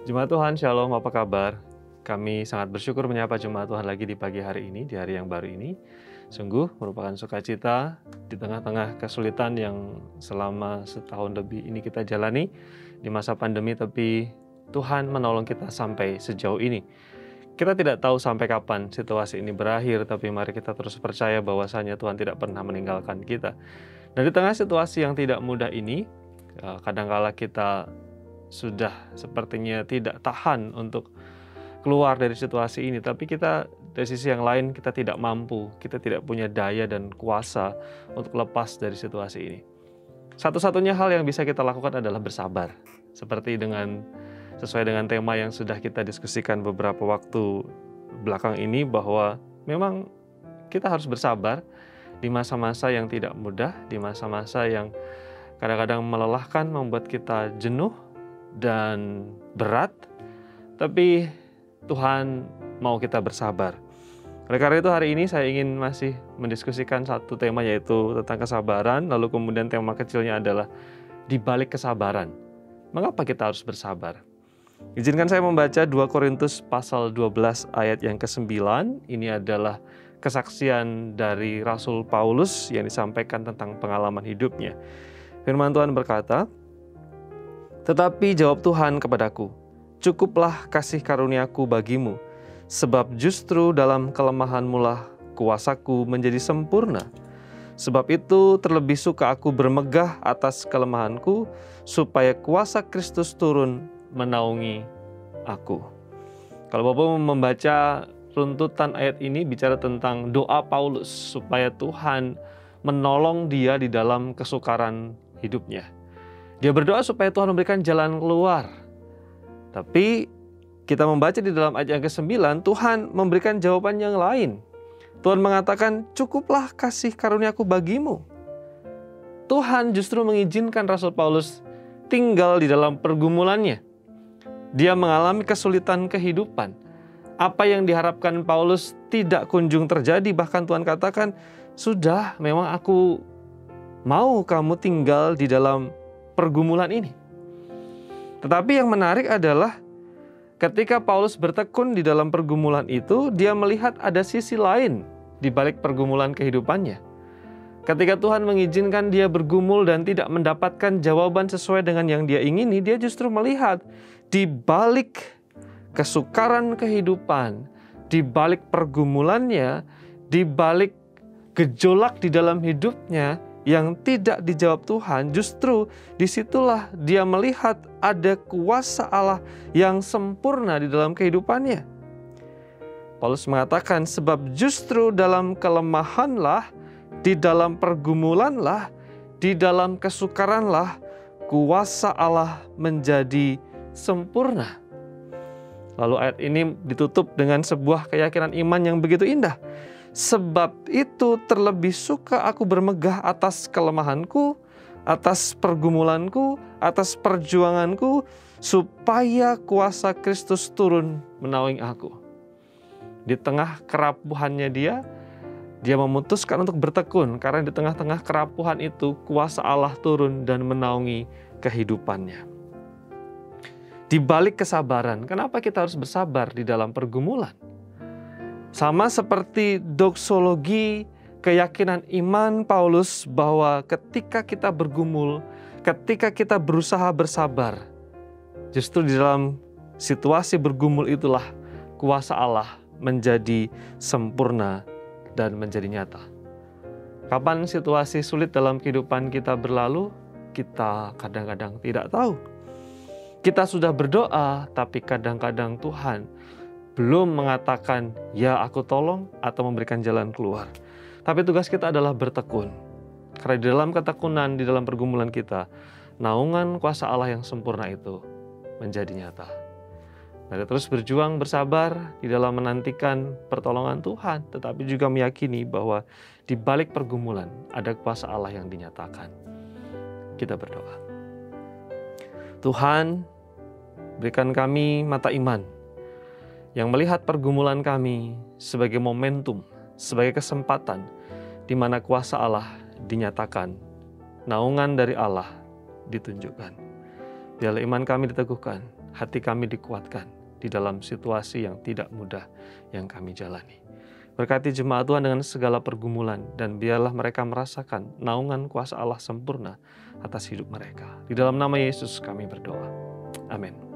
Jemaat Tuhan, Shalom, apa kabar? Kami sangat bersyukur menyapa Jemaat Tuhan lagi di pagi hari ini, di hari yang baru ini. Sungguh merupakan sukacita di tengah-tengah kesulitan yang selama setahun lebih ini kita jalani di masa pandemi, tapi Tuhan menolong kita sampai sejauh ini. Kita tidak tahu sampai kapan situasi ini berakhir, tapi mari kita terus percaya bahwasanya Tuhan tidak pernah meninggalkan kita. Dan di tengah situasi yang tidak mudah ini, kadangkala kita sudah sepertinya tidak tahan untuk keluar dari situasi ini, tapi kita dari sisi yang lain kita tidak mampu, kita tidak punya daya dan kuasa untuk lepas dari situasi ini. Satu-satunya hal yang bisa kita lakukan adalah bersabar, sesuai dengan tema yang sudah kita diskusikan beberapa waktu belakang ini, bahwa memang kita harus bersabar di masa-masa yang tidak mudah, di masa-masa yang kadang-kadang melelahkan, membuat kita jenuh dan berat, tapi Tuhan mau kita bersabar. Oleh karena itu hari ini saya ingin masih mendiskusikan satu tema, yaitu tentang kesabaran. Lalu kemudian tema kecilnya adalah di balik kesabaran, mengapa kita harus bersabar? Izinkan saya membaca 2 Korintus pasal 12 ayat yang ke-9. Ini adalah kesaksian dari Rasul Paulus yang disampaikan tentang pengalaman hidupnya. Firman Tuhan berkata, "Tetapi jawab Tuhan kepadaku, cukuplah kasih karuniaku bagimu, sebab justru dalam kelemahanmulah kuasaku menjadi sempurna. Sebab itu terlebih suka aku bermegah atas kelemahanku, supaya kuasa Kristus turun menaungi aku." Kalau Bapak membaca runtutan ayat ini bicara tentang doa Paulus supaya Tuhan menolong dia di dalam kesukaran hidupnya. Dia berdoa supaya Tuhan memberikan jalan keluar. Tapi kita membaca di dalam ayat yang ke-9, Tuhan memberikan jawaban yang lain. Tuhan mengatakan, cukuplah kasih karuniaku bagimu. Tuhan justru mengizinkan Rasul Paulus tinggal di dalam pergumulannya. Dia mengalami kesulitan kehidupan. Apa yang diharapkan Paulus tidak kunjung terjadi. Bahkan Tuhan katakan, sudah, memang aku mau kamu tinggal di dalam pergumulan ini. Tetapi yang menarik adalah ketika Paulus bertekun di dalam pergumulan itu, dia melihat ada sisi lain di balik pergumulan kehidupannya. Ketika Tuhan mengizinkan dia bergumul dan tidak mendapatkan jawaban sesuai dengan yang dia ingini, dia justru melihat di balik kesukaran kehidupan, di balik pergumulannya, di balik gejolak di dalam hidupnya yang tidak dijawab Tuhan, justru disitulah dia melihat ada kuasa Allah yang sempurna di dalam kehidupannya. Paulus mengatakan, sebab justru dalam kelemahanlah, di dalam pergumulanlah, di dalam kesukaranlah, kuasa Allah menjadi sempurna. Lalu ayat ini ditutup dengan sebuah keyakinan iman yang begitu indah. Sebab itu terlebih suka aku bermegah atas kelemahanku, atas pergumulanku, atas perjuanganku, supaya kuasa Kristus turun menaungi aku. Di tengah kerapuhannya dia memutuskan untuk bertekun, karena di tengah-tengah kerapuhan itu kuasa Allah turun dan menaungi kehidupannya. Di balik kesabaran, kenapa kita harus bersabar di dalam pergumulan? Sama seperti doksologi, keyakinan iman Paulus bahwa ketika kita bergumul, ketika kita berusaha bersabar, justru di dalam situasi bergumul itulah kuasa Allah menjadi sempurna dan menjadi nyata. Kapan situasi sulit dalam kehidupan kita berlalu, kita kadang-kadang tidak tahu. Kita sudah berdoa, tapi kadang-kadang Tuhan belum mengatakan, ya aku tolong, atau memberikan jalan keluar. Tapi tugas kita adalah bertekun. Karena di dalam ketekunan, di dalam pergumulan kita, naungan kuasa Allah yang sempurna itu menjadi nyata. Mari terus berjuang bersabar di dalam menantikan pertolongan Tuhan, tetapi juga meyakini bahwa di balik pergumulan ada kuasa Allah yang dinyatakan. Kita berdoa. Tuhan, berikan kami mata iman yang melihat pergumulan kami sebagai momentum, sebagai kesempatan di mana kuasa Allah dinyatakan, naungan dari Allah ditunjukkan. Biarlah iman kami diteguhkan, hati kami dikuatkan di dalam situasi yang tidak mudah yang kami jalani. Berkati jemaat Tuhan dengan segala pergumulan, dan biarlah mereka merasakan naungan kuasa Allah sempurna atas hidup mereka. Di dalam nama Yesus kami berdoa. Amin.